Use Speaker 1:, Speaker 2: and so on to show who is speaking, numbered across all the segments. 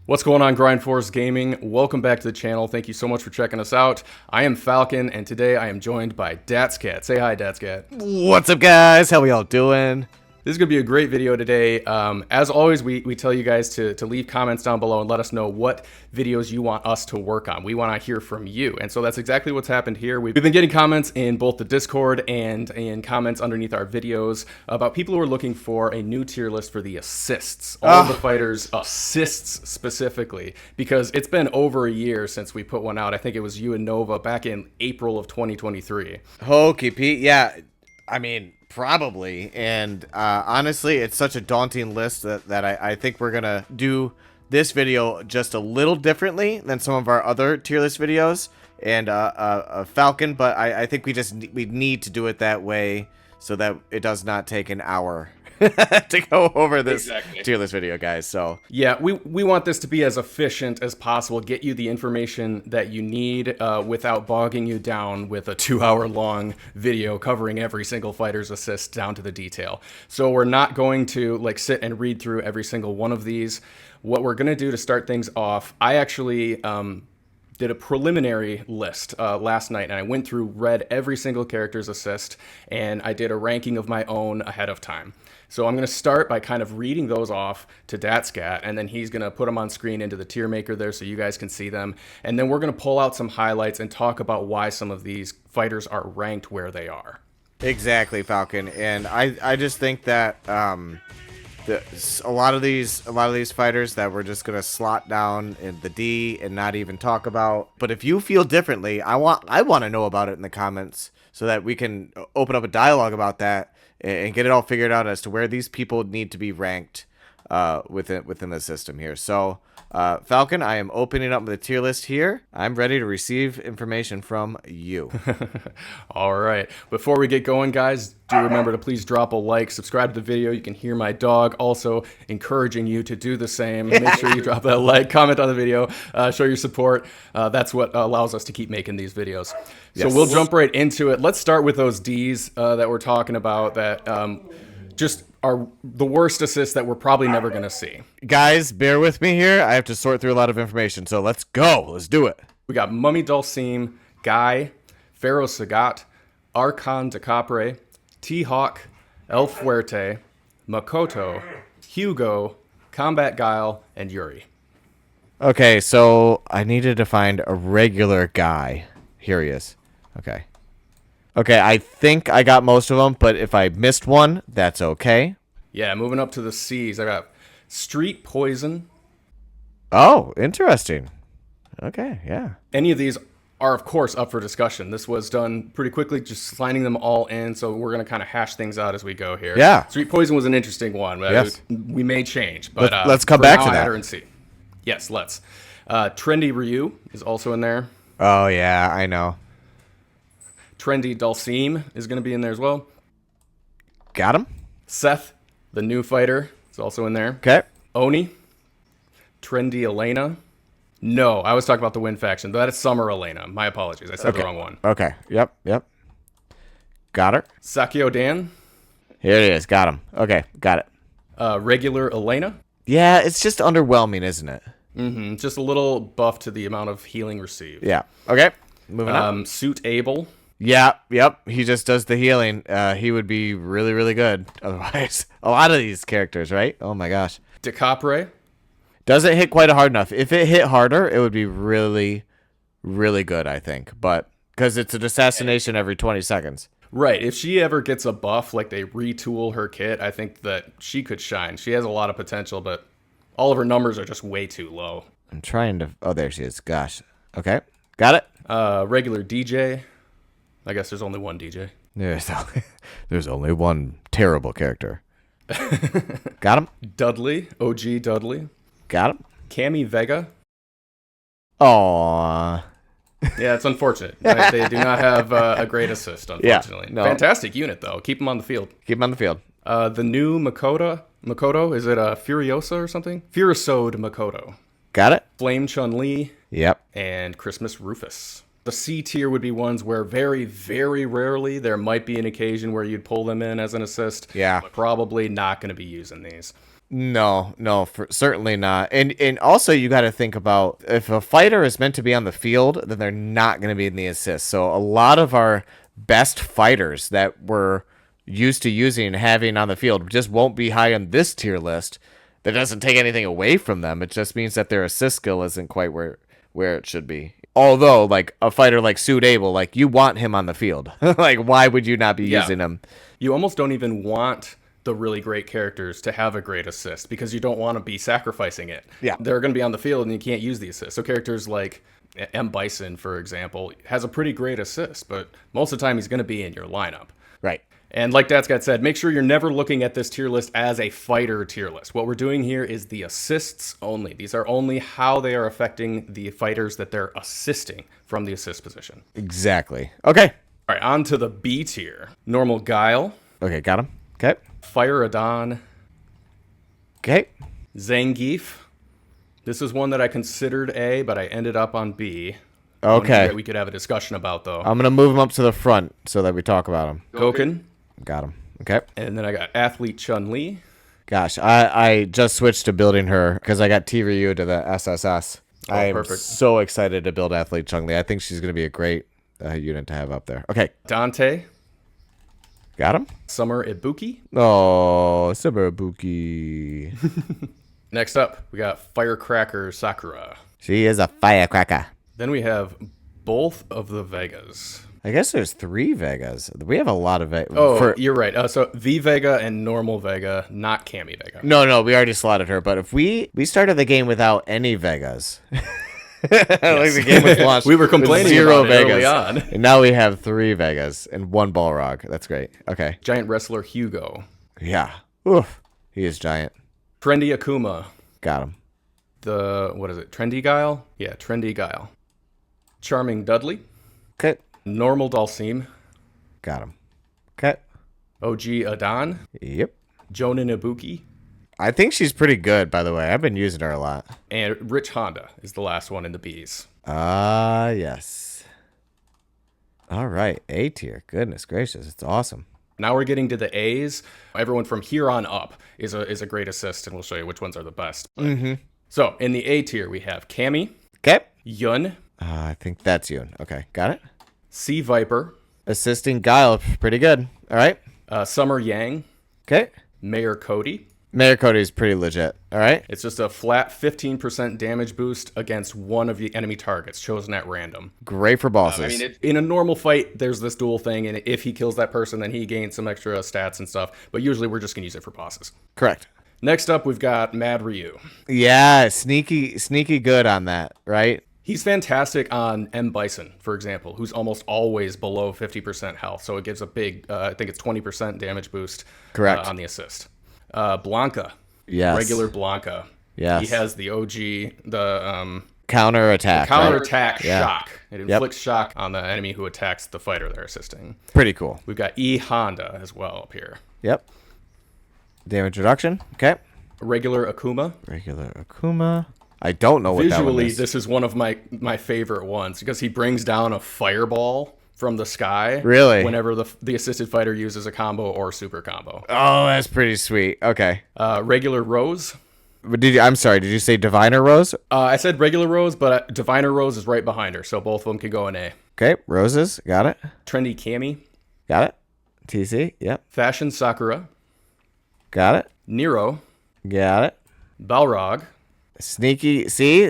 Speaker 1: What's going on, Grind Force Gaming? Welcome back to the channel. Thank you so much for checking us out. I am Falcon, and today I am joined by Datskat. Say hi, Datskat.
Speaker 2: What's up, guys? How we all doing?
Speaker 1: This is going to be a great video today. As always, we tell you guys to leave comments down below and let us know what videos you want us to work on. We want to hear from you. And so that's exactly what's happened here. We've been getting comments in both the Discord and in comments underneath our videos about people who are looking for a new tier list for the assists. All the fighters' assists specifically, because it's been over a year since we put one out. I think it was you and Nova back in April of 2023.
Speaker 2: Hokey Pete, yeah. I mean, probably. And honestly, it's such a daunting list that I think we're going to do this video just a little differently than some of our other tier list videos. And Falcon, but I think we need to do it that way so that it does not take an hour to go over this tier list video, guys. So
Speaker 1: yeah, we want this to be as efficient as possible, get you the information that you need without bogging you down with a 2-hour long video covering every single fighter's assist down to the detail. So we're not going to like sit and read through every single one of these. What we're gonna do to start things off, I actually did a preliminary list last night, and I went through, read every single character's assist, and I did a ranking of my own ahead of time. So I'm going to start by kind of reading those off to Datskat, and then he's going to put them on screen into the tier maker there so you guys can see them. And then we're going to pull out some highlights and talk about why some of these fighters are ranked where they are.
Speaker 2: exactly, Falcon. And I just think that a lot of these fighters that we're just gonna slot down in the D and not even talk about. But if you feel differently, I want to know about it in the comments so that we can open up a dialogue about that and get it all figured out as to where these people need to be ranked within the system here. So Falcon, I am opening up the tier list here. I'm ready to receive information from you.
Speaker 1: All right. Before we get going, guys, do remember to please drop a like, subscribe to the video. You can hear my dog also encouraging you to do the same. Make sure you drop that like, comment on the video, show your support. That's what allows us to keep making these videos. So we'll jump right into it. Let's start with those Ds that we're talking about that just are the worst assists that we're probably never going to see.
Speaker 2: Guys, bear with me here. I have to sort through a lot of information, so let's go. Let's do it.
Speaker 1: We got Mummy Dulcim, Guy, Pharaoh Sagat, Archon de Capre, T-Hawk, El Fuerte, Makoto, Hugo, Combat Guile, and Juri.
Speaker 2: Okay, so I needed to find a regular guy. Here he is. Okay. Okay, I think I got most of them, but if I missed one, that's okay.
Speaker 1: Yeah, moving up to the C's, I got Street Poison.
Speaker 2: Oh, interesting. Okay, yeah.
Speaker 1: Any of these are, of course, up for discussion. This was done pretty quickly, just sliding them all in, so we're going to kind of hash things out as we go here.
Speaker 2: Yeah.
Speaker 1: Street Poison was an interesting one.
Speaker 2: Yes.
Speaker 1: We may change, but
Speaker 2: let's come back to that.
Speaker 1: I had her in C. Yes, let's. Trendy Ryu is also in there.
Speaker 2: Oh, yeah, I know.
Speaker 1: Trendy Dulcim is going to be in there as well.
Speaker 2: Got him.
Speaker 1: Seth, the new fighter, is also in there.
Speaker 2: Okay.
Speaker 1: Oni. Trendy Elena. No, I was talking about the Win faction. That is Summer Elena. My apologies. I said the wrong one.
Speaker 2: Okay. Yep. Got her.
Speaker 1: Sakio Dan.
Speaker 2: Here it is. Got him. Okay, got it.
Speaker 1: Regular Elena.
Speaker 2: Yeah, it's just underwhelming, isn't it?
Speaker 1: Mm-hmm. Just a little buff to the amount of healing received.
Speaker 2: Yeah. Okay. Moving on.
Speaker 1: Suit Abel.
Speaker 2: Yeah, yep. He just does the healing. He would be really, really good. Otherwise, a lot of these characters, right? Oh my gosh.
Speaker 1: De Capre.
Speaker 2: Doesn't hit quite hard enough. If it hit harder, it would be really, really good, I think. But because it's an assassination every 20 seconds.
Speaker 1: Right. If she ever gets a buff, like they retool her kit, I think that she could shine. She has a lot of potential, but all of her numbers are just way too low.
Speaker 2: I'm trying to... Oh, there she is. Gosh. Okay. Got it.
Speaker 1: Regular DJ. I guess there's only one DJ.
Speaker 2: There's only one terrible character. Got him.
Speaker 1: Dudley. OG Dudley.
Speaker 2: Got him.
Speaker 1: Cammy Vega.
Speaker 2: Aww.
Speaker 1: Yeah, it's unfortunate. Right? They do not have a great assist, unfortunately.
Speaker 2: Yeah, no.
Speaker 1: Fantastic unit, though. Keep him on the field.
Speaker 2: Keep him on the field.
Speaker 1: The new Makoto, is it Furiosa or something? Furusode Makoto.
Speaker 2: Got it.
Speaker 1: Flame Chun-Li.
Speaker 2: Yep.
Speaker 1: And Christmas Rufus. The C tier would be ones where very, very rarely there might be an occasion where you'd pull them in as an assist.
Speaker 2: Yeah.
Speaker 1: But probably not going to be using these.
Speaker 2: No, certainly not. And also you got to think about if a fighter is meant to be on the field, then they're not going to be in the assist. So a lot of our best fighters that we're used to using and having on the field just won't be high on this tier list. That doesn't take anything away from them. It just means that their assist skill isn't quite where it should be. Although, like a fighter like Suit Abel, like you want him on the field. Like, why would you not be using him?
Speaker 1: You almost don't even want the really great characters to have a great assist because you don't want to be sacrificing it.
Speaker 2: Yeah.
Speaker 1: They're going to be on the field and you can't use the assist. So characters like Bison, for example, has a pretty great assist, but most of the time he's going to be in your lineup.
Speaker 2: Right.
Speaker 1: And like Datskat said, make sure you're never looking at this tier list as a fighter tier list. What we're doing here is the assists only. These are only how they are affecting the fighters that they're assisting from the assist position.
Speaker 2: Exactly. Okay.
Speaker 1: All right, on to the B tier. Normal Guile.
Speaker 2: Okay, got him. Okay.
Speaker 1: Fire Adon.
Speaker 2: Okay.
Speaker 1: Zangief. This is one that I considered A, but I ended up on B.
Speaker 2: Okay.
Speaker 1: That we could have a discussion about, though.
Speaker 2: I'm going to move him up to the front so that we talk about him.
Speaker 1: Goken.
Speaker 2: Got him. Okay.
Speaker 1: And then I got Athlete Chun-Li.
Speaker 2: Gosh, I just switched to building her because I got T-Ryu to the SSS. I'm
Speaker 1: perfect.
Speaker 2: so excited to build Athlete Chun-Li. I think she's going to be a great unit to have up there. Okay.
Speaker 1: Dante.
Speaker 2: Got him.
Speaker 1: Summer Ibuki.
Speaker 2: Oh, Saburabuki.
Speaker 1: Next up, we got Firecracker Sakura.
Speaker 2: She is a firecracker.
Speaker 1: Then we have both of the Vegas.
Speaker 2: I guess there's 3 Vegas. We have a lot of Vegas.
Speaker 1: Oh, you're right. So V Vega and normal Vega, not Cami Vega.
Speaker 2: No, we already slotted her. But if we started the game without any Vegas, like the game was launched,
Speaker 1: we were complaining
Speaker 2: with 0
Speaker 1: about it
Speaker 2: Vegas,
Speaker 1: early on.
Speaker 2: And now we have 3 Vegas and 1 Balrog. That's great. Okay.
Speaker 1: Giant Wrestler Hugo.
Speaker 2: Yeah. Oof. He is giant.
Speaker 1: Trendy Akuma.
Speaker 2: Got him.
Speaker 1: What is it? Trendy Guile? Yeah, Trendy Guile. Charming Dudley.
Speaker 2: Okay.
Speaker 1: Normal Dalsim.
Speaker 2: Got him. Okay.
Speaker 1: OG Adon.
Speaker 2: Yep.
Speaker 1: Jonin Ibuki.
Speaker 2: I think she's pretty good, by the way. I've been using her a lot.
Speaker 1: And Rich Honda is the last one in the Bs.
Speaker 2: Yes. All right. A tier. Goodness gracious. It's awesome.
Speaker 1: Now we're getting to the A's. Everyone from here on up is a great assist, and we'll show you which ones are the best. So in the A tier, we have Cammy.
Speaker 2: Okay.
Speaker 1: Yun.
Speaker 2: I think that's you. Okay. Got it.
Speaker 1: Sea Viper.
Speaker 2: Assisting Guile. Pretty good. All right.
Speaker 1: Summer Yang.
Speaker 2: Okay.
Speaker 1: Mayor Cody.
Speaker 2: Mayor Cody is pretty legit. All right.
Speaker 1: It's just a flat 15% damage boost against one of the enemy targets chosen at random.
Speaker 2: Great for bosses.
Speaker 1: I mean, in a normal fight, there's this dual thing, and if he kills that person, then he gains some extra stats and stuff. But usually, we're just going to use it for bosses.
Speaker 2: Correct.
Speaker 1: Next up, we've got Mad Ryu.
Speaker 2: Yeah, sneaky good on that, right?
Speaker 1: He's fantastic on M. Bison, for example, who's almost always below 50% health. So it gives a big, I think it's 20% damage boost.
Speaker 2: Correct.
Speaker 1: On the assist. Blanka.
Speaker 2: Yes.
Speaker 1: Regular Blanka.
Speaker 2: Yes.
Speaker 1: He has the OG, the
Speaker 2: counter attack.
Speaker 1: counterattack
Speaker 2: Yeah.
Speaker 1: shock. It inflicts shock on the enemy who attacks the fighter they're assisting.
Speaker 2: Pretty cool.
Speaker 1: We've got E. Honda as well up here.
Speaker 2: Yep. Damage reduction. Okay.
Speaker 1: Regular Akuma.
Speaker 2: Regular Akuma. I don't know what that one
Speaker 1: Visually,
Speaker 2: is.
Speaker 1: this is one of my favorite ones because he brings down a fireball from the sky.
Speaker 2: Really?
Speaker 1: Whenever the assisted fighter uses a combo or super combo.
Speaker 2: Oh, that's pretty sweet. Okay.
Speaker 1: Regular Rose.
Speaker 2: I'm sorry. Did you say Diviner Rose?
Speaker 1: I said regular Rose, but Diviner Rose is right behind her, so both of them can go in A.
Speaker 2: Okay. Roses. Got it.
Speaker 1: Trendy Cammy.
Speaker 2: Got it. TC. Yep.
Speaker 1: Fashion Sakura.
Speaker 2: Got it.
Speaker 1: Nero.
Speaker 2: Got it.
Speaker 1: Balrog.
Speaker 2: Sneaky. See?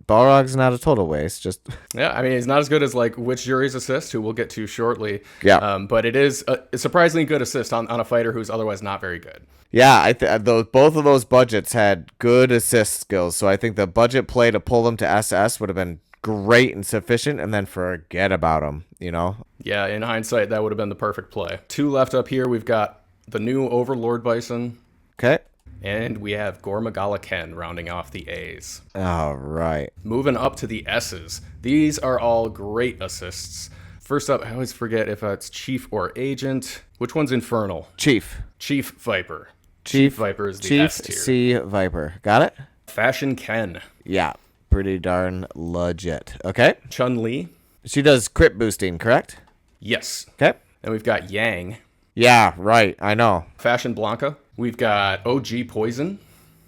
Speaker 2: Balrog's not a total waste. Just
Speaker 1: Yeah, I mean, he's not as good as like Witch Juri's assist, who we'll get to shortly.
Speaker 2: Yeah.
Speaker 1: But it is a surprisingly good assist on a fighter who's otherwise not very good.
Speaker 2: yeah. Both of those budgets had good assist skills, so I think the budget play to pull them to SS would have been great and sufficient, and then forget about them. You know.
Speaker 1: Yeah, in hindsight, that would have been the perfect play. 2 left up here. We've got the new Overlord Bison,
Speaker 2: Okay.
Speaker 1: and we have Gormagala Ken rounding off the A's.
Speaker 2: All right.
Speaker 1: Moving up to the S's. These are all great assists. First up, I always forget if it's Chief or Agent. Which one's Infernal?
Speaker 2: Chief.
Speaker 1: Chief Viper.
Speaker 2: Chief
Speaker 1: Viper is the
Speaker 2: Chief
Speaker 1: S tier.
Speaker 2: C Viper. Got it?
Speaker 1: Fashion Ken.
Speaker 2: Yeah. Pretty darn legit. Okay.
Speaker 1: Chun-Li.
Speaker 2: She does crit boosting, correct?
Speaker 1: Yes.
Speaker 2: Okay.
Speaker 1: Then we've got Yang.
Speaker 2: Yeah, right. I know.
Speaker 1: Fashion Blanka. We've got OG Poison,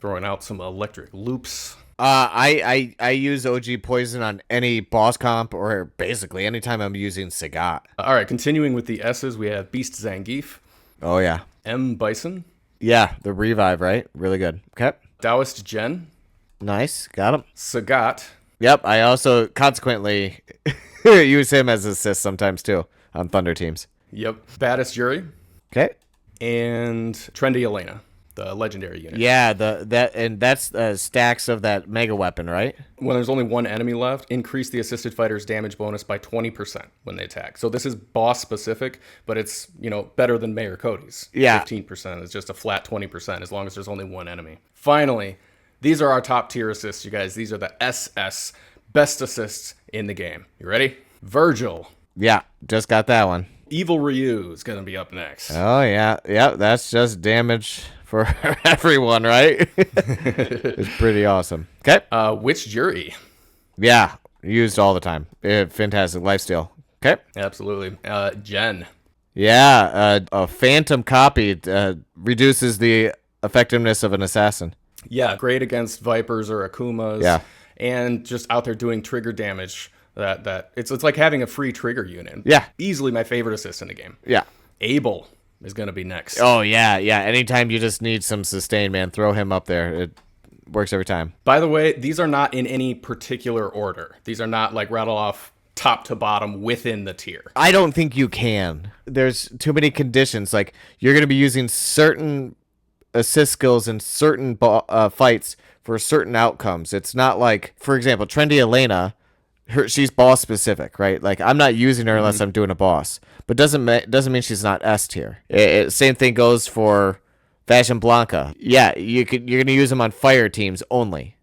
Speaker 1: throwing out some electric loops.
Speaker 2: I use OG Poison on any boss comp or basically anytime I'm using Sagat.
Speaker 1: All right, continuing with the S's, we have Beast Zangief.
Speaker 2: Oh, yeah.
Speaker 1: M. Bison.
Speaker 2: Yeah, the revive, right? Really good. Okay.
Speaker 1: Taoist Gen.
Speaker 2: Nice. Got him.
Speaker 1: Sagat.
Speaker 2: Yep, I also consequently use him as assist sometimes too on Thunder teams.
Speaker 1: Yep. Baddest Juri.
Speaker 2: Okay.
Speaker 1: And Trendy Elena, the legendary unit.
Speaker 2: Yeah, that's stacks of that mega weapon, right?
Speaker 1: When there's only one enemy left, increase the assisted fighter's damage bonus by 20% when they attack. So this is boss specific, but it's, better than Mayor Cody's.
Speaker 2: Yeah.
Speaker 1: 15% is just a flat 20% as long as there's only one enemy. Finally, these are our top tier assists, you guys. These are the SS best assists in the game. You ready? Vergil.
Speaker 2: Yeah, just got that one.
Speaker 1: Evil Ryu is going to be up next.
Speaker 2: Oh, yeah. Yeah, that's just damage for everyone, right? It's pretty awesome. Okay.
Speaker 1: Which Juri?
Speaker 2: Yeah, used all the time. Fantastic lifesteal. Okay.
Speaker 1: Absolutely. Jen.
Speaker 2: Yeah, a phantom copy reduces the effectiveness of an assassin.
Speaker 1: Yeah, great against Vipers or Akumas.
Speaker 2: Yeah.
Speaker 1: And just out there doing trigger damage. That it's like having a free trigger unit.
Speaker 2: Yeah.
Speaker 1: Easily my favorite assist in the game.
Speaker 2: Yeah.
Speaker 1: Abel is going to be next.
Speaker 2: Oh, yeah. Anytime you just need some sustain, man, throw him up there. It works every time.
Speaker 1: By the way, these are not in any particular order. These are not like rattle off top to bottom within the tier.
Speaker 2: I don't think you can. There's too many conditions. Like, you're going to be using certain assist skills in certain fights for certain outcomes. It's not like, for example, Trendy Elena, she's boss specific, right? Like, I'm not using her unless I'm doing a boss, but doesn't mean she's not S tier. Same thing goes for Fashion Blanka. Yeah, you're gonna use them on fire teams only,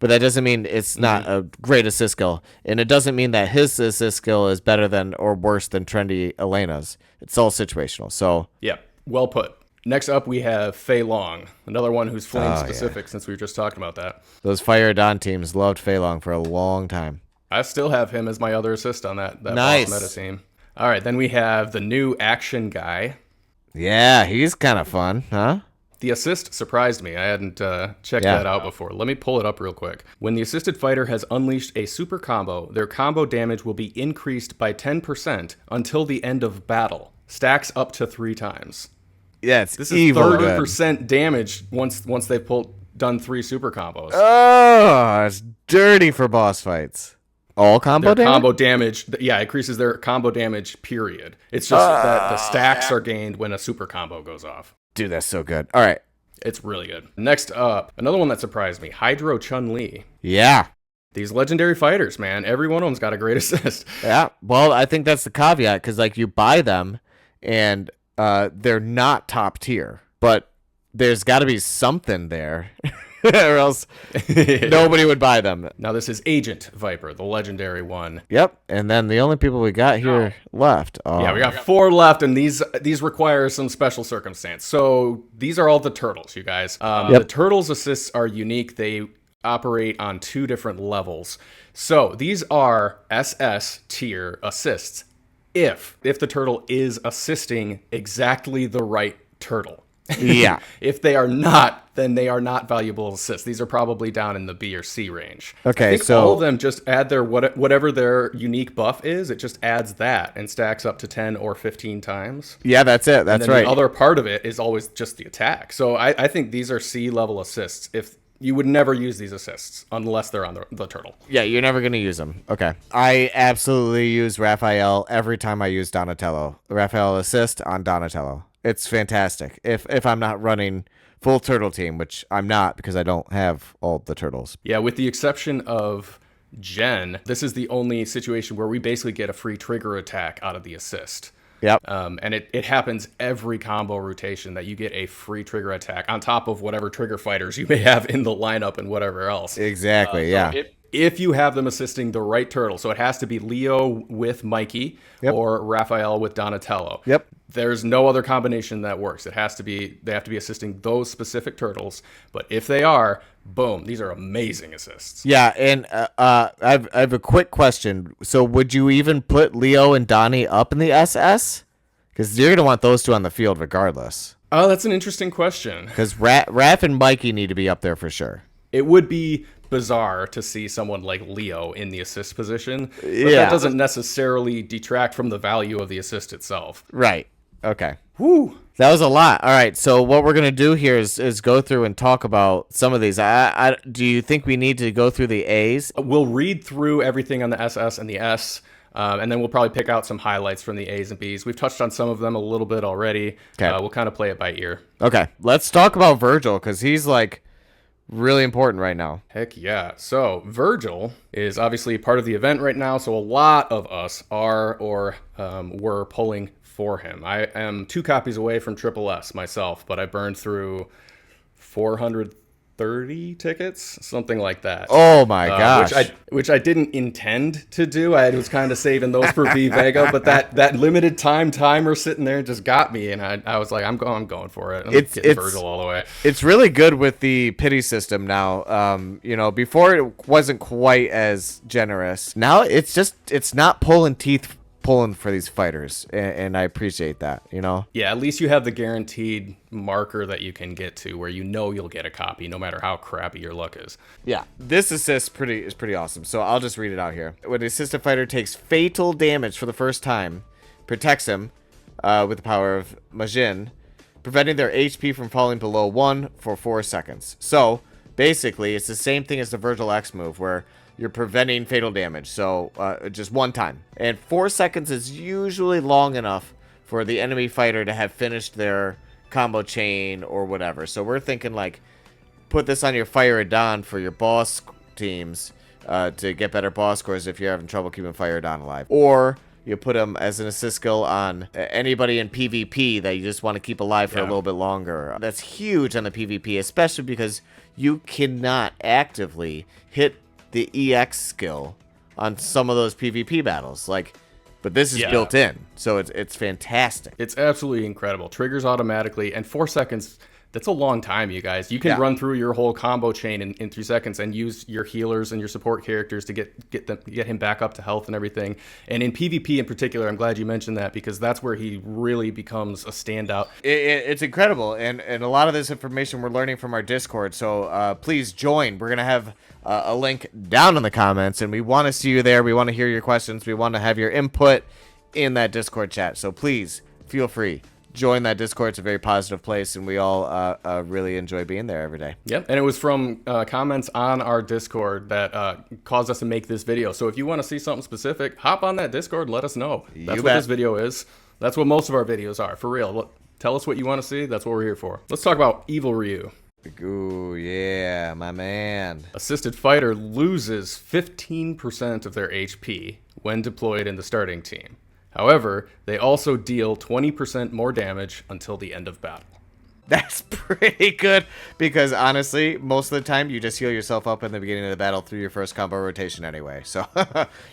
Speaker 2: but that doesn't mean it's not a great assist skill, and it doesn't mean that his assist skill is better than or worse than Trendy Elena's. It's all situational. So
Speaker 1: yeah, well put. Next up, we have Fei Long, another one who's flame specific. Since we were just talking about that,
Speaker 2: those Fire Dawn teams loved Fei Long for a long time.
Speaker 1: I still have him as my other assist on that
Speaker 2: nice.
Speaker 1: boss meta team. All right, then we have the new action guy.
Speaker 2: Yeah, he's kind of fun, huh?
Speaker 1: The assist surprised me. I hadn't checked that out before. Let me pull it up real quick. When the assisted fighter has unleashed a super combo, their combo damage will be increased by 10% until the end of battle. Stacks up to 3 times.
Speaker 2: Yeah, this
Speaker 1: is 30% damage once they've done 3 super combos.
Speaker 2: Oh, it's dirty for boss fights. All combo damage?
Speaker 1: Combo damage, increases their combo damage, period. It's just that the stacks are gained when a super combo goes off.
Speaker 2: Dude, that's so good. All right.
Speaker 1: It's really good. Next up, another one that surprised me, Hydro Chun-Li.
Speaker 2: Yeah.
Speaker 1: These legendary fighters, man, every one of them's got a great assist.
Speaker 2: Yeah, well, I think that's the caveat, because, like, you buy them, and they're not top tier, but there's got to be something there. Or else nobody would buy them.
Speaker 1: Now this is Agent Viper, the legendary one.
Speaker 2: Yep, and then the only people we got here left. Oh.
Speaker 1: Yeah, we got 4 left, and these require some special circumstance. So these are all the turtles, you guys. The turtles assists are unique. They operate on 2 different levels. So these are SS tier assists if the turtle is assisting exactly the right turtle.
Speaker 2: Yeah.
Speaker 1: If they are not, then they are not valuable assists. These are probably down in the B or C range.
Speaker 2: Okay,
Speaker 1: I think
Speaker 2: so
Speaker 1: all of them just add their whatever their unique buff is. It just adds that and stacks up to 10 or 15 times.
Speaker 2: Yeah, that's it. That's right.
Speaker 1: The other part of it is always just the attack. So I think these are C level assists. If you would never use these assists unless they're on the turtle.
Speaker 2: Yeah, you're never going to use them. Okay. I absolutely use Raphael every time I use Donatello. Raphael assist on Donatello. It's fantastic. If I'm not running full turtle team, which I'm not because I don't have all the turtles.
Speaker 1: Yeah, with the exception of Jen, this is the only situation where we basically get a free trigger attack out of the assist.
Speaker 2: Yep.
Speaker 1: And it happens every combo rotation that you get a free trigger attack on top of whatever trigger fighters you may have in the lineup and whatever else.
Speaker 2: Exactly, yeah.
Speaker 1: If you have them assisting the right turtle, so it has to be Leo with Mikey or Raphael with Donatello.
Speaker 2: Yep.
Speaker 1: There's no other combination that works. They have to be assisting those specific turtles. But if they are, boom, these are amazing assists.
Speaker 2: Yeah, and I have a quick question. So would you even put Leo and Donnie up in the SS? Because you're going to want those 2 on the field regardless.
Speaker 1: Oh, that's an interesting question.
Speaker 2: Because Raph and Mikey need to be up there for sure.
Speaker 1: It would be bizarre to see someone like Leo in the assist position, but
Speaker 2: Yeah.
Speaker 1: that doesn't necessarily detract from the value of the assist itself.
Speaker 2: Right. Okay.
Speaker 1: Woo!
Speaker 2: That was a lot. All right. So what we're gonna do here is go through and talk about some of these. Do you think we need to go through the A's?
Speaker 1: We'll read through everything on the SS and the S, and then we'll probably pick out some highlights from the A's and B's. We've touched on some of them a little bit already.
Speaker 2: Okay.
Speaker 1: We'll kind of play it by ear.
Speaker 2: Okay. Let's talk about Vergil because he's like really important right now.
Speaker 1: Heck yeah. So Vergil is obviously part of the event right now, so a lot of us are or were pulling for him. I am 2 copies away from Triple S myself, but I burned through 430 tickets, something like that.
Speaker 2: Oh my gosh.
Speaker 1: Which I didn't intend to do. I was kind of saving those for V Vega, but that limited timer sitting there just got me, and I was like, I'm going for it. I'm getting Vergil all the way.
Speaker 2: It's really good with the pity system now. Before it wasn't quite as generous. Now it's not pulling for these fighters, and I appreciate that,
Speaker 1: Yeah, at least you have the guaranteed marker that you can get to where you'll get a copy no matter how crappy your luck is.
Speaker 2: Yeah, this assist is pretty awesome, so I'll just read it out here. When the assisted fighter takes fatal damage for the first time, protects him with the power of Majin, preventing their HP from falling below 1 for 4 seconds. So basically it's the same thing as the Vergil X move where you're preventing fatal damage, so just one time. And 4 seconds is usually long enough for the enemy fighter to have finished their combo chain or whatever. So we're thinking like, put this on your Fire Dawn for your boss teams to get better boss scores if you're having trouble keeping Fire Dawn alive. Or you put them as an assist skill on anybody in PvP that you just want to keep alive for a little bit longer. That's huge on the PvP, especially because you cannot actively hit the EX skill on some of those PvP battles, but this is built in, so it's fantastic.
Speaker 1: It's absolutely incredible. Triggers automatically, and 4 seconds, that's a long time, you guys. You can run through your whole combo chain in 3 seconds and use your healers and your support characters to get him back up to health and everything. And in PvP in particular, I'm glad you mentioned that because that's where he really becomes a standout.
Speaker 2: It's incredible, and a lot of this information we're learning from our Discord, so please join. We're going to have a link down in the comments, and we want to see you there. We want to hear your questions. We want to have your input in that Discord chat, so please feel free. Join that Discord. It's a very positive place, and we all really enjoy being there every day.
Speaker 1: Yep, and it was from comments on our Discord that caused us to make this video. So if you want to see something specific, hop on that Discord and let us know. That's what this video is. That's what most of our videos are, for real. Look, tell us what you want to see. That's what we're here for. Let's talk about Evil Ryu.
Speaker 2: Ooh, yeah, my man.
Speaker 1: Assisted fighter loses 15% of their HP when deployed in the starting team. However, they also deal 20% more damage until the end of battle.
Speaker 2: That's pretty good because honestly, most of the time you just heal yourself up in the beginning of the battle through your first combo rotation anyway. So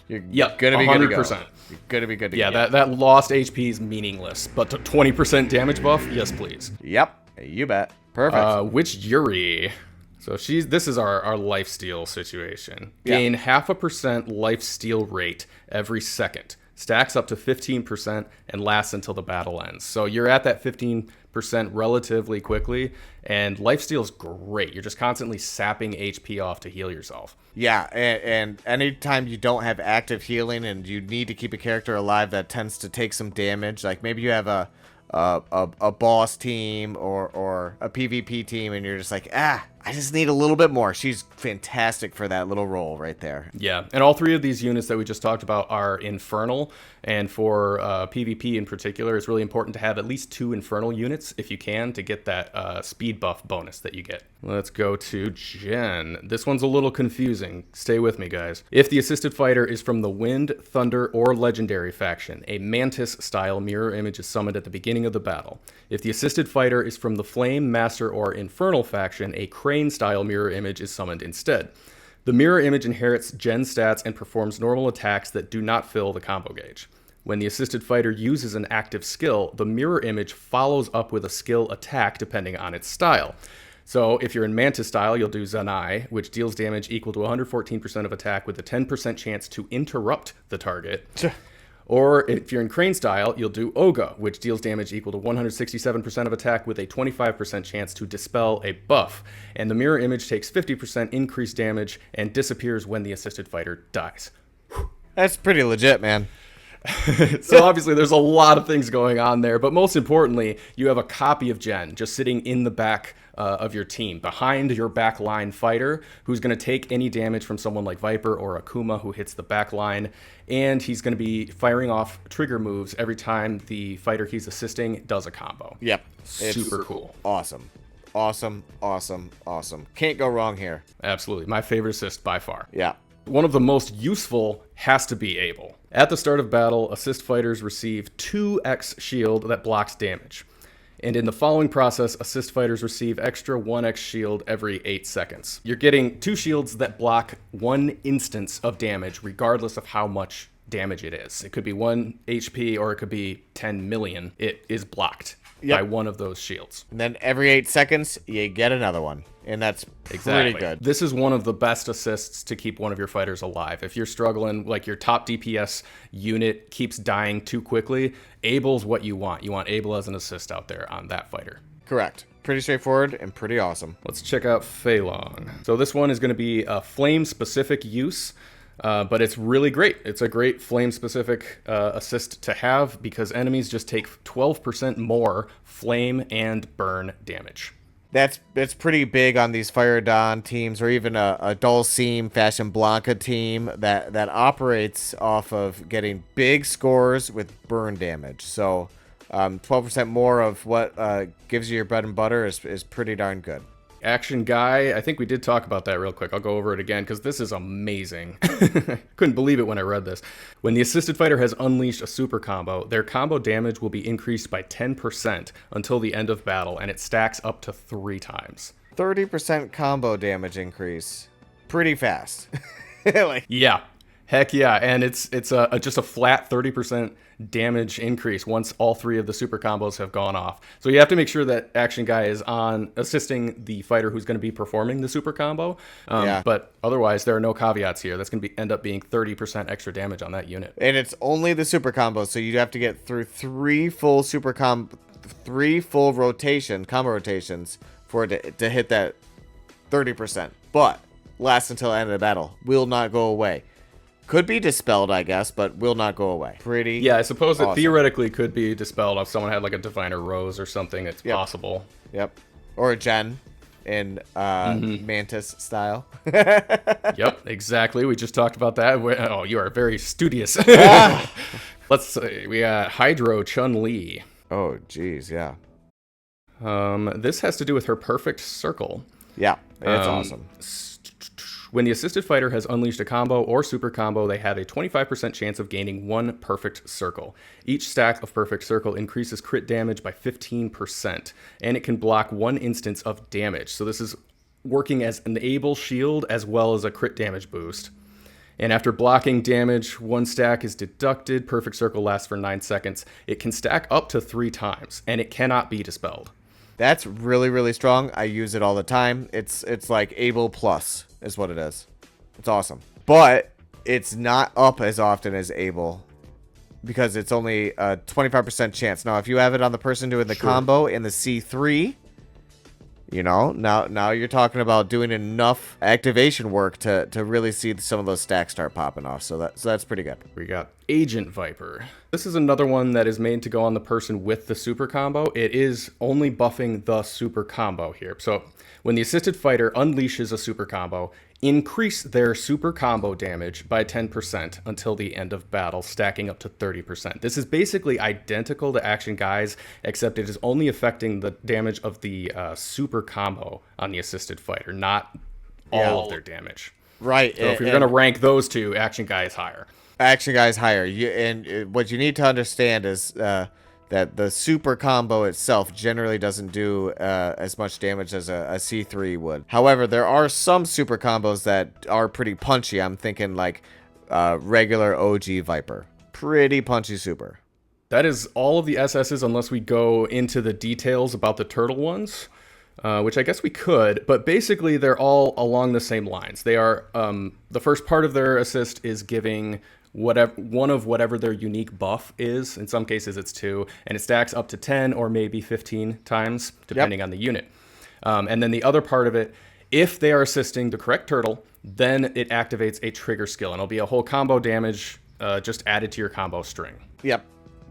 Speaker 2: you're gonna be 100%. Good to go. You're gonna be good to go.
Speaker 1: Yeah, that lost HP is meaningless, but 20% damage buff, yes please.
Speaker 2: Yep, you bet. Perfect.
Speaker 1: Which Juri? So this is our lifesteal situation. Gain 0.5% lifesteal rate every second. Stacks up to 15% and lasts until the battle ends. So you're at that 15% relatively quickly, and lifesteal's great. You're just constantly sapping HP off to heal yourself.
Speaker 2: Yeah, and anytime you don't have active healing and you need to keep a character alive, that tends to take some damage. Like maybe you have a boss team or a PvP team, and you're just like, I just need a little bit more. She's fantastic for that little role right there.
Speaker 1: Yeah, and all 3 of these units that we just talked about are Infernal, and for PvP in particular, it's really important to have at least 2 Infernal units if you can to get that speed buff bonus that you get. Let's go to Gen. This one's a little confusing. Stay with me, guys. If the assisted fighter is from the Wind, Thunder, or Legendary faction, a Mantis-style mirror image is summoned at the beginning of the battle. If the assisted fighter is from the Flame, Master, or Infernal faction, a Crane-style mirror image is summoned instead. The mirror image inherits Gen stats and performs normal attacks that do not fill the combo gauge. When the assisted fighter uses an active skill, the mirror image follows up with a skill attack depending on its style. So if you're in Mantis style, you'll do Zanai, which deals damage equal to 114% of attack with a 10% chance to interrupt the target. Or if you're in Crane style, you'll do Oga, which deals damage equal to 167% of attack with a 25% chance to dispel a buff. And the mirror image takes 50% increased damage and disappears when the assisted fighter dies.
Speaker 2: That's pretty legit, man.
Speaker 1: So obviously there's a lot of things going on there, but most importantly, you have a copy of Gen just sitting in the back of your team, behind your backline fighter, who's going to take any damage from someone like Viper or Akuma who hits the backline, and he's going to be firing off trigger moves every time the fighter he's assisting does a combo.
Speaker 2: Yep.
Speaker 1: Super cool.
Speaker 2: Awesome. Awesome, awesome, awesome. Can't go wrong here.
Speaker 1: Absolutely. My favorite assist by far.
Speaker 2: Yeah.
Speaker 1: One of the most useful has to be Abel. At the start of battle, assist fighters receive 2x shield that blocks damage. And in the following process, assist fighters receive extra 1x shield every 8 seconds. You're getting 2 shields that block 1 instance of damage, regardless of how much damage it is. It could be 1 HP or it could be 10 million. It is blocked by one of those shields.
Speaker 2: And then every 8 seconds, you get another one. And that's pretty good.
Speaker 1: This is one of the best assists to keep one of your fighters alive. If you're struggling, like your top DPS unit keeps dying too quickly, Abel's what you want. You want Abel as an assist out there on that fighter.
Speaker 2: Correct. Pretty straightforward and pretty awesome.
Speaker 1: Let's check out Fei Long. So this one is going to be a flame-specific use, but it's really great. It's a great flame-specific assist to have because enemies just take 12% more flame and burn damage.
Speaker 2: That's pretty big on these Fire Dawn teams, or even a Dulcim Fashion Blanka team that operates off of getting big scores with burn damage. So 12% more of what gives you your bread and butter is pretty darn good.
Speaker 1: Action Guy, I think we did talk about that real quick. I'll go over it again because this is amazing. Couldn't believe it when I read this. When the assisted fighter has unleashed a super combo, their combo damage will be increased by 10% until the end of battle, and it stacks up to 3 times.
Speaker 2: 30% combo damage increase. Pretty fast.
Speaker 1: Yeah. Heck yeah, and it's just a flat 30% damage increase once all 3 of the super combos have gone off. So you have to make sure that Action Guy is on assisting the fighter who's going to be performing the super combo. But otherwise, there are no caveats here. That's going to end up being 30% extra damage on that unit.
Speaker 2: And it's only the super combo, so you have to get through 3 full combo rotations for it to hit that 30%. But lasts until the end of the battle. Will not go away. Could be dispelled, I guess, but will not go away. Pretty
Speaker 1: I suppose
Speaker 2: awesome.
Speaker 1: It theoretically could be dispelled if someone had like a Diviner Rose or something. It's possible.
Speaker 2: Yep. Or a Gen in Mantis style.
Speaker 1: Yep, exactly. We just talked about that. Oh, you are very studious. Let's see. We got Hydro Chun-Li.
Speaker 2: Oh, geez, yeah.
Speaker 1: This has to do with her perfect circle.
Speaker 2: Yeah, it's awesome.
Speaker 1: When the assisted fighter has unleashed a combo or super combo, they have a 25% chance of gaining 1 perfect circle. Each stack of perfect circle increases crit damage by 15%, and it can block 1 instance of damage. So this is working as an Abel shield as well as a crit damage boost. And after blocking damage, 1 stack is deducted. Perfect circle lasts for 9 seconds. It can stack up to 3 times, and it cannot be dispelled.
Speaker 2: That's really, really strong. I use it all the time. It's like Abel Plus is what it is. It's awesome. But it's not up as often as Abel because it's only a 25% chance. Now, if you have it on the person doing the combo in the C3, you know, now you're talking about doing enough activation work to really see some of those stacks start popping off. So that's pretty good.
Speaker 1: We got Agent Viper. This is another one that is made to go on the person with the super combo. It is only buffing the super combo here. So when the assisted fighter unleashes a super combo, increase their super combo damage by 10% until the end of battle, stacking up to 30%. This is basically identical to Action Guys, except it is only affecting the damage of the super combo on the assisted fighter, not all of their damage.
Speaker 2: Right.
Speaker 1: So if you're going to rank those two, Action Guy is higher.
Speaker 2: Action Guy's higher. What you need to understand is that the super combo itself generally doesn't do as much damage as a C3 would. However, there are some super combos that are pretty punchy. I'm thinking like regular OG Viper. Pretty punchy super.
Speaker 1: That is all of the SSs unless we go into the details about the turtle ones, which I guess we could. But basically, they're all along the same lines. They are the first part of their assist is giving whatever their unique buff is. In some cases, it's 2, and it stacks up to 10 or maybe 15 times, depending on the unit. And then the other part of it, if they are assisting the correct turtle, then it activates a trigger skill, and it'll be a whole combo damage just added to your combo string.
Speaker 2: Yep.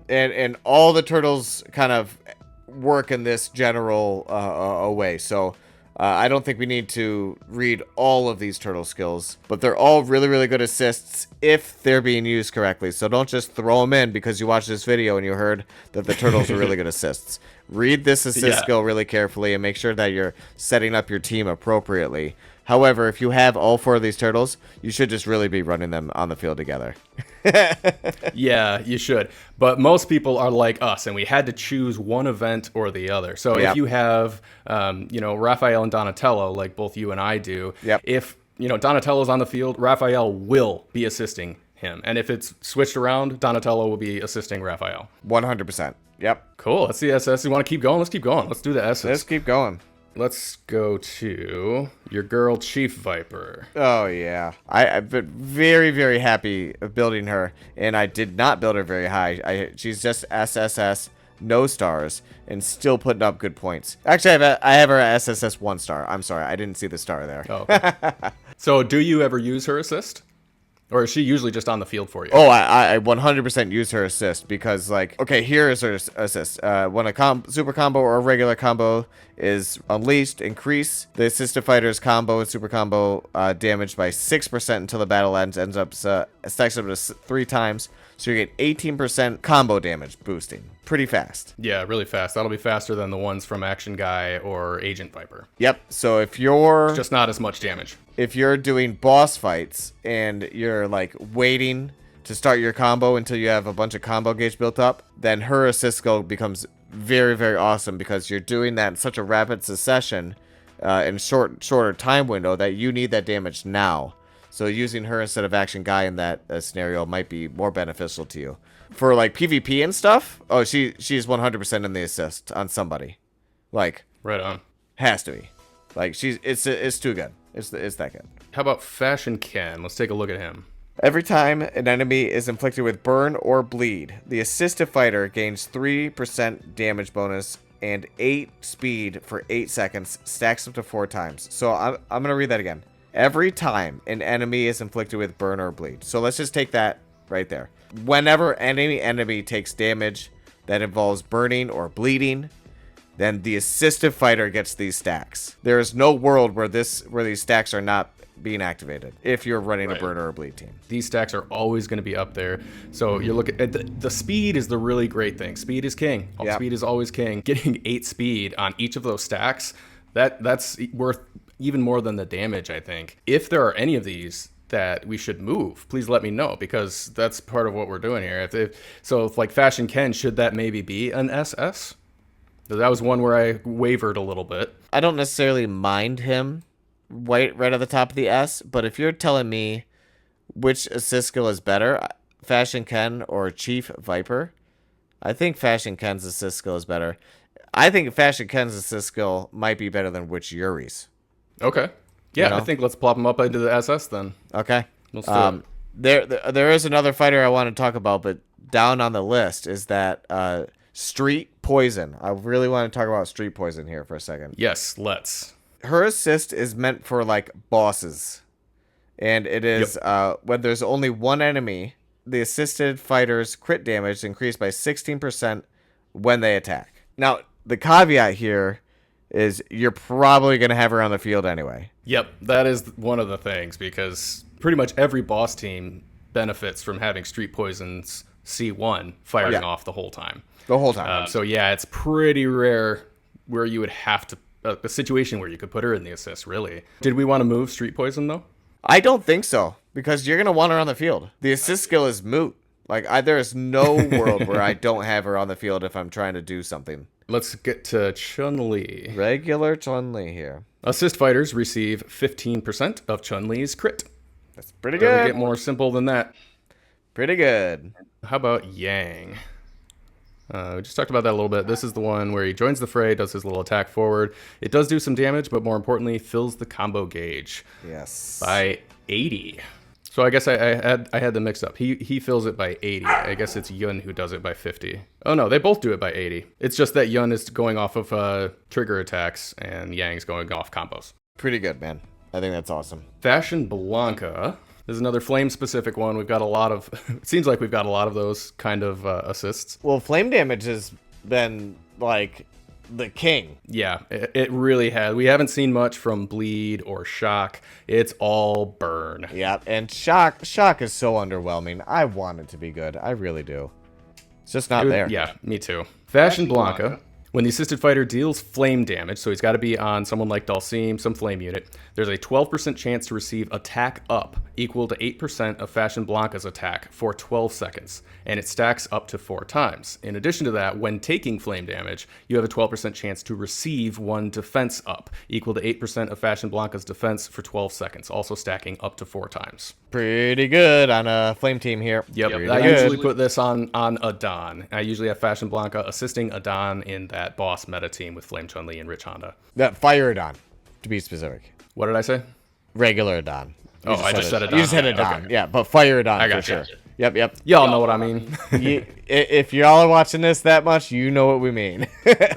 Speaker 2: And all the turtles kind of work in this general way. So I don't think we need to read all of these turtle skills, but they're all really, really good assists if they're being used correctly. So don't just throw them in because you watched this video and you heard that the turtles are really good assists. Read this assist skill really carefully and make sure that you're setting up your team appropriately. However, if you have all 4 of these turtles, you should just really be running them on the field together.
Speaker 1: Yeah, you should. But most people are like us, and we had to choose one event or the other. So if you have, Raphael and Donatello, like both you and I do, if, Donatello's on the field, Raphael will be assisting him. And if it's switched around, Donatello will be assisting Raphael.
Speaker 2: 100%. Yep.
Speaker 1: Cool. That's the SS. You want to keep going? Let's keep going. Let's do the SS.
Speaker 2: Let's keep going.
Speaker 1: Let's go to your girl, Chief Viper.
Speaker 2: Oh, yeah. I've been very, very happy of building her, and I did not build her very high. She's just SSS, no stars, and still putting up good points. Actually, I have her at SSS 1 star. I'm sorry. I didn't see the star there.
Speaker 1: Oh, okay. So do you ever use her assist? Or is she usually just on the field for you?
Speaker 2: Oh, I 100% use her assist because, here is her assist. When a super combo or a regular combo is unleashed, increase the assisted fighter's combo and super combo damage by 6% until the battle ends up stacks up to 3 times. So you get 18% combo damage boosting. Pretty fast.
Speaker 1: Yeah, really fast. That'll be faster than the ones from Action Guy or Agent Viper.
Speaker 2: Yep. So if you're...
Speaker 1: It's just not as much damage.
Speaker 2: If you're doing boss fights and you're, waiting to start your combo until you have a bunch of combo gauge built up, then her assist skill becomes very, very awesome because you're doing that in such a rapid succession in shorter time window that you need that damage now. So using her instead of Action Guy in that scenario might be more beneficial to you. For PvP and stuff, she's 100% in the assist on somebody. Right
Speaker 1: on.
Speaker 2: Has to be. It's too good. It's that good.
Speaker 1: How about Fashion Ken? Let's take a look at him.
Speaker 2: Every time an enemy is inflicted with burn or bleed, the assisted fighter gains 3% damage bonus and 8 speed for 8 seconds, stacks up to 4 times. So I'm going to read that again. Every time an enemy is inflicted with burn or bleed. So let's just take that right there. Whenever any enemy takes damage that involves burning or bleeding, then the assisted fighter gets these stacks. There is no world where these stacks are not being activated if you're running a burn or a bleed team.
Speaker 1: These stacks are always going to be up there. So you're looking at the speed is the really great thing. Speed is king. Speed is always king. Getting 8 speed on each of those stacks, that's worth even more than the damage, I think. If there are any of these that we should move, please let me know, because that's part of what we're doing here. If Fashion Ken, should that maybe be an SS? That was one where I wavered a little bit.
Speaker 2: I don't necessarily mind him right at the top of the S, but if you're telling me which assist skill is better, Fashion Ken or Chief Viper, I think Fashion Ken's assist skill is better. I think Fashion Ken's assist skill might be better than which Yuri's.
Speaker 1: Okay. Yeah, I think let's plop him up into the SS then.
Speaker 2: Okay.
Speaker 1: Let's do
Speaker 2: it. There is another fighter I want to talk about, but down on the list is that Street Poison. I really want to talk about Street Poison here for a second.
Speaker 1: Yes, let's.
Speaker 2: Her assist is meant for bosses. And it is when there's only one enemy, the assisted fighter's crit damage is increased by 16% when they attack. Now, the caveat here is you're probably going to have her on the field anyway.
Speaker 1: Yep, that is one of the things, because pretty much every boss team benefits from having Street Poison's C1 firing off the whole time.
Speaker 2: The whole time.
Speaker 1: So yeah, it's pretty rare where you would have to, a situation where you could put her in the assist, really. Did we want to move Street Poison, though?
Speaker 2: I don't think so, because you're going to want her on the field. The assist skill is moot. There is no world where I don't have her on the field if I'm trying to do something.
Speaker 1: Let's get to Chun-Li.
Speaker 2: Regular Chun-Li here.
Speaker 1: Assist fighters receive 15% of Chun-Li's crit.
Speaker 2: That's pretty
Speaker 1: Doesn't
Speaker 2: good.
Speaker 1: get more simple than that.
Speaker 2: Pretty good.
Speaker 1: How about Yang? We just talked about that a little bit. This is the one where he joins the fray, does his little attack forward. It does do some damage, but more importantly, fills the combo gauge.
Speaker 2: Yes.
Speaker 1: By 80. So I guess I had them mixed up. He fills it by 80. I guess it's Yun who does it by 50. Oh no, they both do it by 80. It's just that Yun is going off of trigger attacks and Yang's going off combos.
Speaker 2: Pretty good, man. I think that's awesome.
Speaker 1: Fashion Blanka. This is another flame-specific one. We've got a lot of... It seems like we've got a lot of those kind of assists.
Speaker 2: Well, flame damage has been, like, the king.
Speaker 1: Yeah, it really has. We haven't seen much from Bleed or Shock. It's all burn.
Speaker 2: Yeah, and Shock is so underwhelming. I want it to be good. I really do. It's just not there.
Speaker 1: Yeah, me too. Fashion Blanka. When the assisted fighter deals flame damage, so he's got to be on someone like Dulcim, some flame unit, there's a 12% chance to receive attack up equal to 8% of Fashion Blanka's attack for 12 seconds, and it stacks up to 4 times. In addition to that, when taking flame damage, you have a 12% chance to receive 1 defense up equal to 8% of Fashion Blanka's defense for 12 seconds, also stacking up to 4 times.
Speaker 2: Pretty good on a flame team here.
Speaker 1: Yep, I usually put this on Adon. I usually have Fashion Blanka assisting Adon in that boss meta team with Flame Chun-Li and Rich Honda.
Speaker 2: That fire Adon, to be specific.
Speaker 1: What did I say?
Speaker 2: Regular Adon.
Speaker 1: I just said Adon.
Speaker 2: You just said Adon, okay. Yeah, but fire Adon for sure. Yep.
Speaker 1: Y'all know what I mean.
Speaker 2: If y'all are watching this that much, you know what we mean.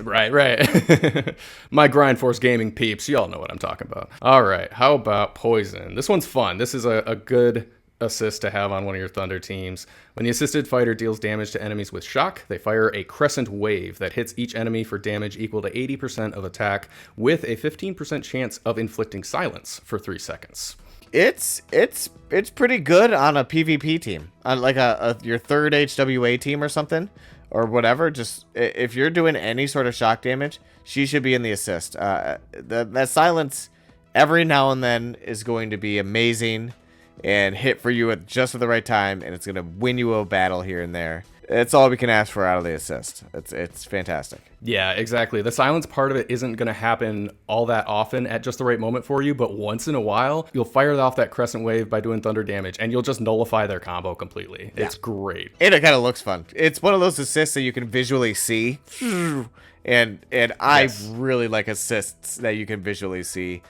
Speaker 1: Right. My Grind Force Gaming peeps, y'all know what I'm talking about. All right, how about Poison? This one's fun. This is a good assist to have on one of your Thunder teams. When the assisted fighter deals damage to enemies with shock, they fire a crescent wave that hits each enemy for damage equal to 80% of attack with a 15% chance of inflicting silence for 3 seconds.
Speaker 2: It's pretty good on a PvP team, on like your third HWA team or something, or whatever. Just if you're doing any sort of shock damage, she should be in the assist. That silence every now and then is going to be amazing and hit for you at just at the right time, and it's going to win you a battle here and there. It's all we can ask for out of the assist. It's fantastic.
Speaker 1: Yeah, exactly. The silence part of it isn't going to happen all that often at just the right moment for you, but once in a while, you'll fire off that crescent wave by doing thunder damage, and you'll just nullify their combo completely. Yeah. It's great.
Speaker 2: And it kind of looks fun. It's one of those assists that you can visually see, and I really like assists that you can visually see.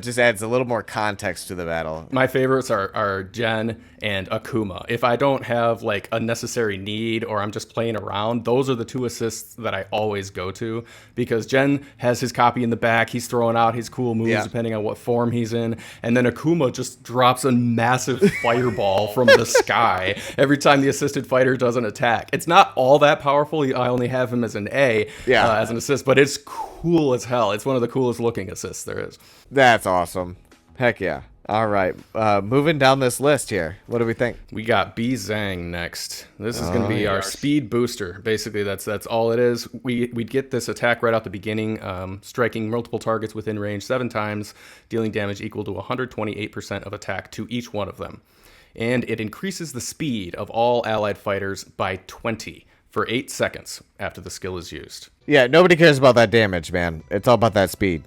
Speaker 2: Just adds a little more context to the battle.
Speaker 1: My favorites are Gen and Akuma. If I don't have like a necessary need or I'm just playing around, those are the 2 assists that I always go to, because Gen has his copy in the back. He's throwing out his cool moves depending on what form he's in. And then Akuma just drops a massive fireball from the sky every time the assisted fighter does an attack. It's not all that powerful. I only have him as an A, as an assist, but it's cool as hell. It's one of the coolest looking assists there is.
Speaker 2: That's awesome. Heck yeah. All right. Moving down this list here. What do we think?
Speaker 1: We got B Zhang next. This is going to be our speed booster. Basically, that's all it is. We'd get this attack right out the beginning, striking multiple targets within range 7 times, dealing damage equal to 128% of attack to each one of them. And it increases the speed of all allied fighters by 20 for 8 seconds after the skill is used.
Speaker 2: Yeah, nobody cares about that damage, man. It's all about that speed.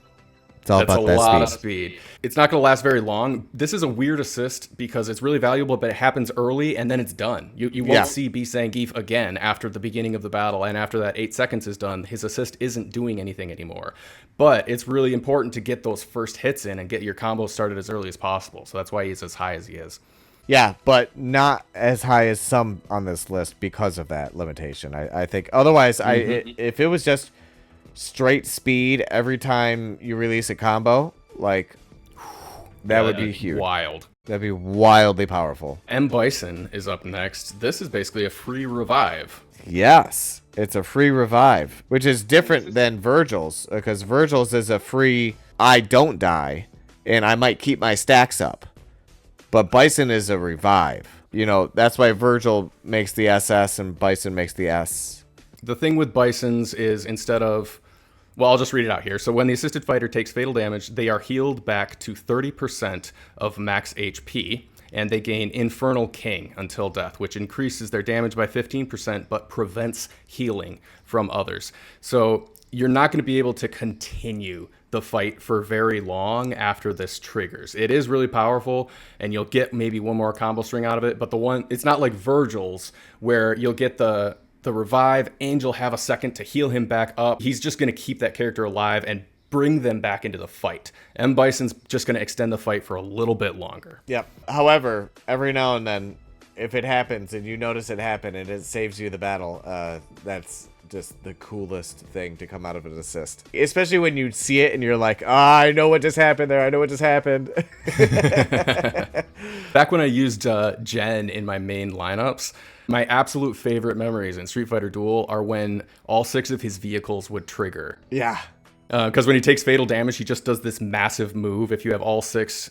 Speaker 1: That's a lot of speed. It's not going to last very long. This is a weird assist because it's really valuable, but it happens early and then it's done. You won't see B Zangief again after the beginning of the battle, and after that 8 seconds is done, his assist isn't doing anything anymore. But it's really important to get those first hits in and get your combos started as early as possible. So that's why he's as high as he is.
Speaker 2: Yeah, but not as high as some on this list because of that limitation. I think otherwise, if it was just straight speed every time you release a combo, like that would be huge.
Speaker 1: Wild.
Speaker 2: That'd be wildly powerful.
Speaker 1: M Bison is up next. This is basically a free revive.
Speaker 2: Yes, it's a free revive, which is different than Vergil's, because Vergil's is a free I don't die and I might keep my stacks up. But Bison is a revive. You know, that's why Vergil makes the SS and Bison makes the S.
Speaker 1: The thing with Bisons is instead of... Well, I'll just read it out here. So when the assisted fighter takes fatal damage, they are healed back to 30% of max HP, and they gain Infernal King until death, which increases their damage by 15%, but prevents healing from others. So you're not going to be able to continue the fight for very long after this triggers. It is really powerful, and you'll get maybe one more combo string out of it, but it's not like Vergil's, where you'll get the revive and you'll have a second to heal him back up. He's just going to keep that character alive and bring them back into the fight. M. Bison's just going to extend the fight for a little bit longer.
Speaker 2: Yep. However, every now and then, if it happens and you notice it happen and it saves you the battle, that's just the coolest thing to come out of an assist. Especially when you see it and you're like, I know what just happened there. I know what just happened.
Speaker 1: Back when I used Gen in my main lineups, my absolute favorite memories in Street Fighter Duel are when all 6 of his vehicles would trigger.
Speaker 2: Yeah.
Speaker 1: Because when he takes fatal damage, he just does this massive move. If you have all 6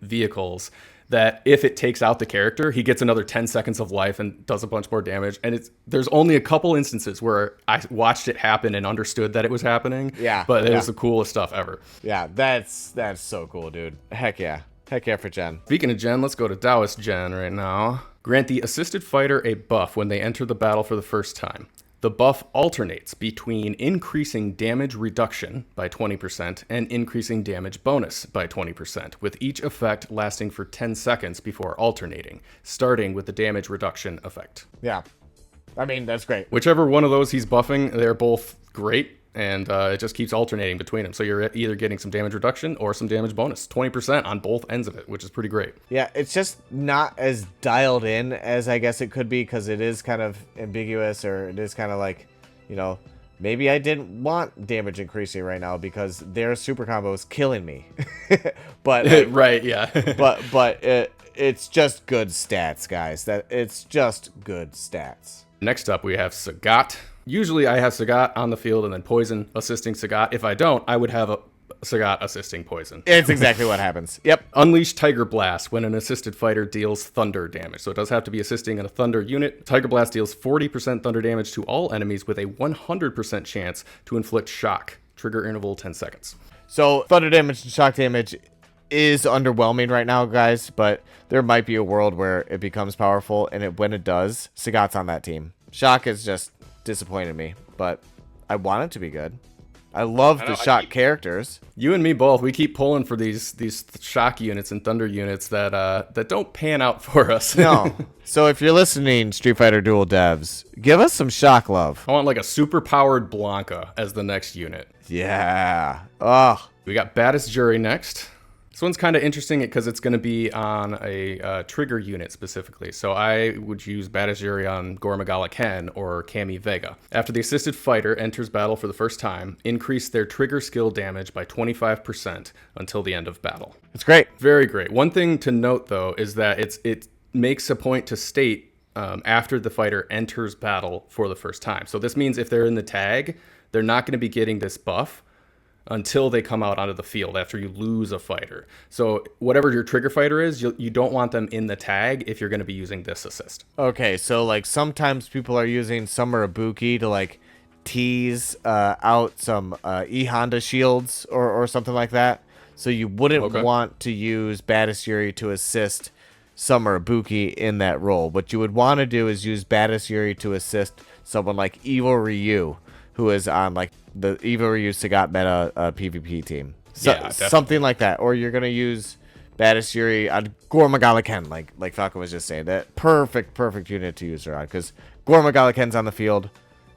Speaker 1: vehicles, that if it takes out the character, he gets another 10 seconds of life and does a bunch more damage. And there's only a couple instances where I watched it happen and understood that it was happening.
Speaker 2: Yeah.
Speaker 1: But it was the coolest stuff ever.
Speaker 2: Yeah, that's so cool, dude. Heck yeah. Heck yeah for Gen.
Speaker 1: Speaking of Gen, let's go to Taoist Gen right now. Grant the assisted fighter a buff when they enter the battle for the first time. The buff alternates between increasing damage reduction by 20% and increasing damage bonus by 20%, with each effect lasting for 10 seconds before alternating, starting with the damage reduction effect.
Speaker 2: Yeah. I mean, that's great.
Speaker 1: Whichever one of those he's buffing, they're both great, and it just keeps alternating between them. So you're either getting some damage reduction or some damage bonus. 20% on both ends of it, which is pretty great.
Speaker 2: Yeah, it's just not as dialed in as I guess it could be, because it is kind of ambiguous, or it is kind of like, you know, maybe I didn't want damage increasing right now because their super combo is killing me. But
Speaker 1: right, yeah.
Speaker 2: but it's just good stats, guys. It's just good stats.
Speaker 1: Next up, we have Sagat. Usually I have Sagat on the field and then Poison assisting Sagat. If I don't, I would have a Sagat assisting Poison.
Speaker 2: It's exactly what happens. Yep.
Speaker 1: Unleash Tiger Blast when an assisted fighter deals thunder damage. So it does have to be assisting in a thunder unit. Tiger Blast deals 40% thunder damage to all enemies with a 100% chance to inflict shock. Trigger interval 10 seconds.
Speaker 2: So thunder damage and shock damage is underwhelming right now, guys, but there might be a world where it becomes powerful, and when it does, Sagat's on that team. Shock is just disappointed me, but I want it to be good. I love the shock characters.
Speaker 1: You and me both. We keep pulling for these shock units and thunder units that don't pan out for us.
Speaker 2: No. So if you're listening, Street Fighter Duel devs, give us some shock love.
Speaker 1: I want like a super powered Blanka as the next unit.
Speaker 2: Yeah. Ugh.
Speaker 1: We got Baddest Juri next. This one's kind of interesting because it's going to be on a trigger unit specifically. So I would use Baddest Juri on Gormagala Ken or Cammy Vega. After the assisted fighter enters battle for the first time, increase their trigger skill damage by 25% until the end of battle.
Speaker 2: It's great.
Speaker 1: Very great. One thing to note, though, is that it makes a point to state after the fighter enters battle for the first time. So this means if they're in the tag, they're not going to be getting this buff until they come out onto the field after you lose a fighter. So whatever your trigger fighter is, you don't want them in the tag if you're going to be using this assist.
Speaker 2: Okay, so like sometimes people are using Summer Ibuki to like tease out some E-Honda shields or something like that. So you wouldn't want to use Baddest Juri to assist Summer Ibuki in that role. What you would want to do is use Baddest Juri to assist someone like Evil Ryu, who is on like the Evil Ryu Sagat meta PvP team.
Speaker 1: Yeah,
Speaker 2: something like that. Or you're going to use Baddest Juri on Gormagala Ken, like Falcon was just saying. That perfect unit to use her on, because Gormagala Ken's on the field.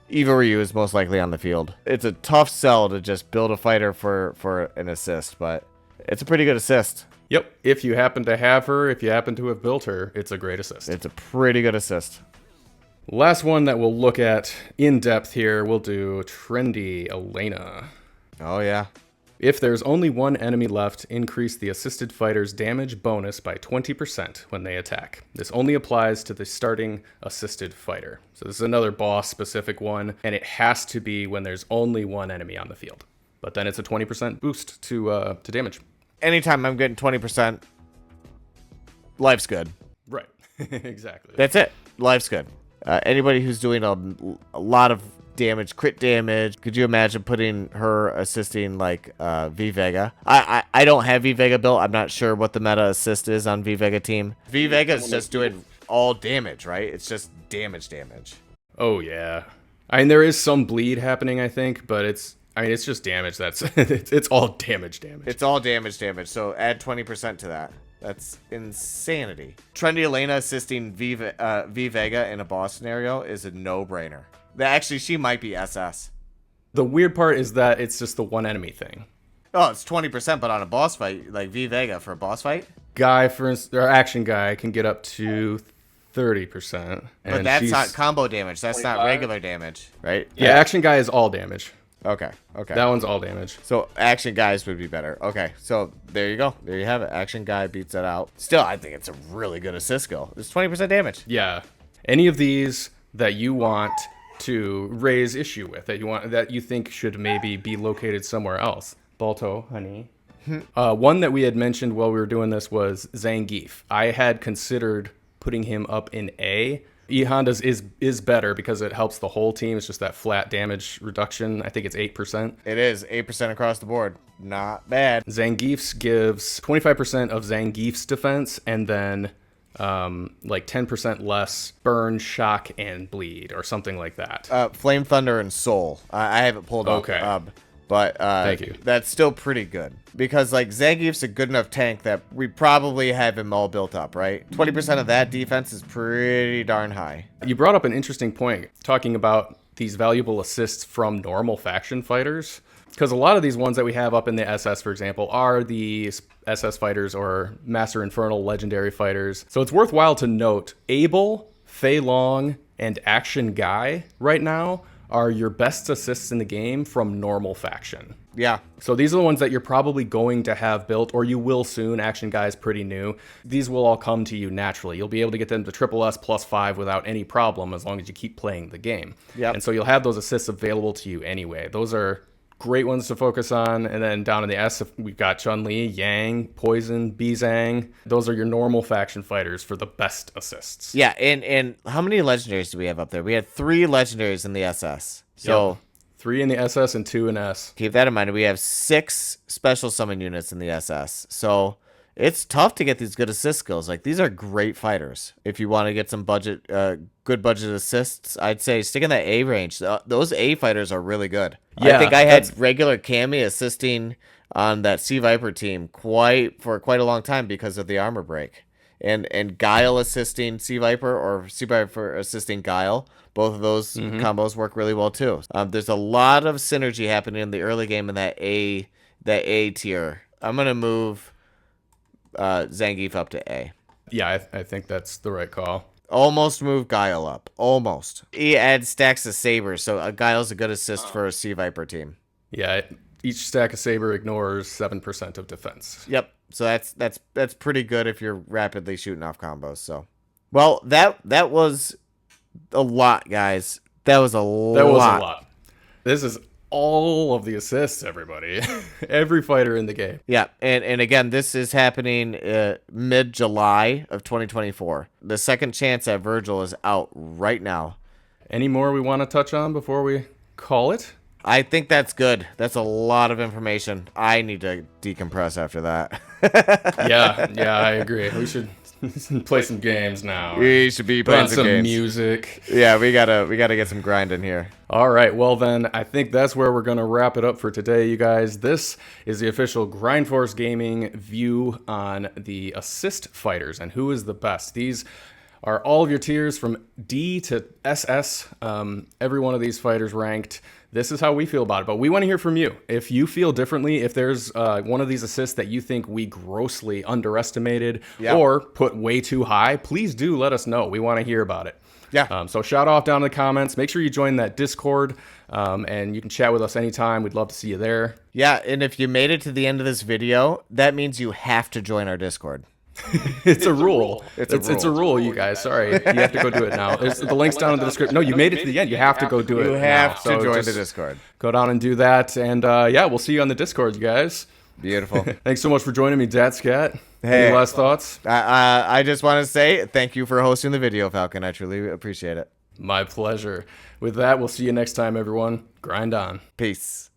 Speaker 2: Evil Ryu is most likely on the field. It's a tough sell to just build a fighter for an assist, but it's a pretty good assist.
Speaker 1: Yep. If you happen to have her, if you happen to have built her, it's a great assist.
Speaker 2: It's a pretty good assist.
Speaker 1: Last one that we'll look at in depth here, we'll do Trendy Elena.
Speaker 2: Oh, yeah.
Speaker 1: If there's only one enemy left, increase the assisted fighter's damage bonus by 20% when they attack. This only applies to the starting assisted fighter. So this is another boss-specific one, and it has to be when there's only one enemy on the field. But then it's a 20% boost to damage.
Speaker 2: Anytime I'm getting 20%, life's good.
Speaker 1: Right. Exactly.
Speaker 2: That's it. Life's good. Anybody who's doing a lot of damage, crit damage, could you imagine putting her assisting like V Vega? I don't have V Vega built. I'm not sure what the meta assist is on V Vega team. V Vega's just doing all damage, right? It's just damage.
Speaker 1: Oh yeah. I mean, there is some bleed happening, I think, but it's just damage. That's it's all damage.
Speaker 2: It's all damage. So add 20% to that. That's insanity. Trendy Elena assisting V Vega in a boss scenario is a no-brainer. Actually, she might be SS.
Speaker 1: The weird part is that it's just the one enemy thing.
Speaker 2: Oh, it's 20%, but on a boss fight, like V Vega for a boss fight.
Speaker 1: Guy, for instance, or action guy can get up to 30%.
Speaker 2: But that's not combo damage. That's not regular damage, right?
Speaker 1: Yeah, action guy is all damage.
Speaker 2: Okay. Okay.
Speaker 1: That one's all damage.
Speaker 2: So action guys would be better. Okay. So there you go. There you have it. Action guy beats that out. Still, I think it's a really good assist skill. It's 20% damage.
Speaker 1: Yeah. Any of these that you want to raise issue with, that you think should maybe be located somewhere else. Balto, honey. One that we had mentioned while we were doing this was Zangief. I had considered putting him up in A. E Honda's is better because it helps the whole team. It's just that flat damage reduction. I think it's 8%.
Speaker 2: It is 8% across the board. Not bad.
Speaker 1: Zangief's gives 25% of Zangief's defense, and then like 10% less burn, shock, and bleed, or something like that.
Speaker 2: Flame Thunder and Soul. I have it pulled up.
Speaker 1: Okay.
Speaker 2: But
Speaker 1: Thank you.
Speaker 2: That's still pretty good because like Zangief's a good enough tank that we probably have him all built up, right? 20% of that defense is pretty darn high.
Speaker 1: You brought up an interesting point talking about these valuable assists from normal faction fighters, because a lot of these ones that we have up in the SS, for example, are the SS fighters or Master Infernal legendary fighters. So it's worthwhile to note Abel, Fei Long, and Action Guy right now are your best assists in the game from normal faction.
Speaker 2: Yeah.
Speaker 1: So these are the ones that you're probably going to have built, or you will soon. Action Guy is pretty new. These will all come to you naturally. You'll be able to get them to triple S +5 without any problem as long as you keep playing the game.
Speaker 2: Yep.
Speaker 1: And so you'll have those assists available to you anyway. Those are great ones to focus on. And then down in the S, we've got Chun-Li, Yang, Poison, Bizang. Those are your normal faction fighters for the best assists.
Speaker 2: Yeah, and how many legendaries do we have up there? We had 3 legendaries in the SS. So
Speaker 1: Yep. 3 in the SS and 2 in S.
Speaker 2: keep that in mind. We have 6 special summon units in the SS. So it's tough to get these good assist skills. Like, these are great fighters. If you want to get some budget, good budget assists, I'd say stick in that A range. Those A fighters are really good.
Speaker 1: Yeah,
Speaker 2: I think I had regular Cammy assisting on that Sea Viper team for quite a long time because of the armor break. And Guile assisting Sea Viper or Sea Viper assisting Guile. Both of those combos work really well too. There's a lot of synergy happening in the early game in that A tier. I'm gonna move Zangief up to A.
Speaker 1: Yeah, I think that's the right call.
Speaker 2: Almost move Guile up. Almost. He adds stacks of sabers, so Guile's a good assist for a Sea Viper team.
Speaker 1: Yeah, each stack of saber ignores 7% of defense.
Speaker 2: Yep. So that's pretty good if you're rapidly shooting off combos. So, well, that was a lot, guys. That was a lot.
Speaker 1: This is all of the assists, everybody. Every fighter in the game.
Speaker 2: Yeah, and again, this is happening mid-July of 2024. The second chance at Vergil is out right now.
Speaker 1: Any more we want to touch on before we call it?
Speaker 2: I think that's good. That's a lot of information. I need to decompress after that.
Speaker 1: Yeah, I agree. We should play some games now.
Speaker 2: We should be playing some games.
Speaker 1: Music.
Speaker 2: Yeah, we gotta get some grind in here.
Speaker 1: All right, well then, I think that's where we're gonna wrap it up for today, you guys. This is the official Grindforce Gaming view on the assist fighters and who is the best. These are all of your tiers from D to SS. Every one of these fighters ranked. This is how we feel about it, but we want to hear from you. If you feel differently, if there's one of these assists that you think we grossly underestimated or put way too high, please do let us know. We want to hear about it.
Speaker 2: Yeah.
Speaker 1: So shout off down in the comments. Make sure you join that Discord, and you can chat with us anytime. We'd love to see you there.
Speaker 2: Yeah, and if you made it to the end of this video, that means you have to join our Discord.
Speaker 1: It's a rule. It's a rule, you guys. Sorry. You have to go do it now. The link's down in the description. No, you made it to the end. You have to go do it.
Speaker 2: You have
Speaker 1: now.
Speaker 2: to
Speaker 1: So
Speaker 2: join
Speaker 1: just
Speaker 2: the Discord. Go
Speaker 1: down and do that. And yeah, we'll see you on the Discord, you guys.
Speaker 2: Beautiful.
Speaker 1: Thanks so much for joining me, Datskat.
Speaker 2: Hey.
Speaker 1: Any last thoughts?
Speaker 2: I just want to say thank you for hosting the video, Falcon. I truly appreciate it.
Speaker 1: My pleasure. With that, we'll see you next time, everyone. Grind on.
Speaker 2: Peace.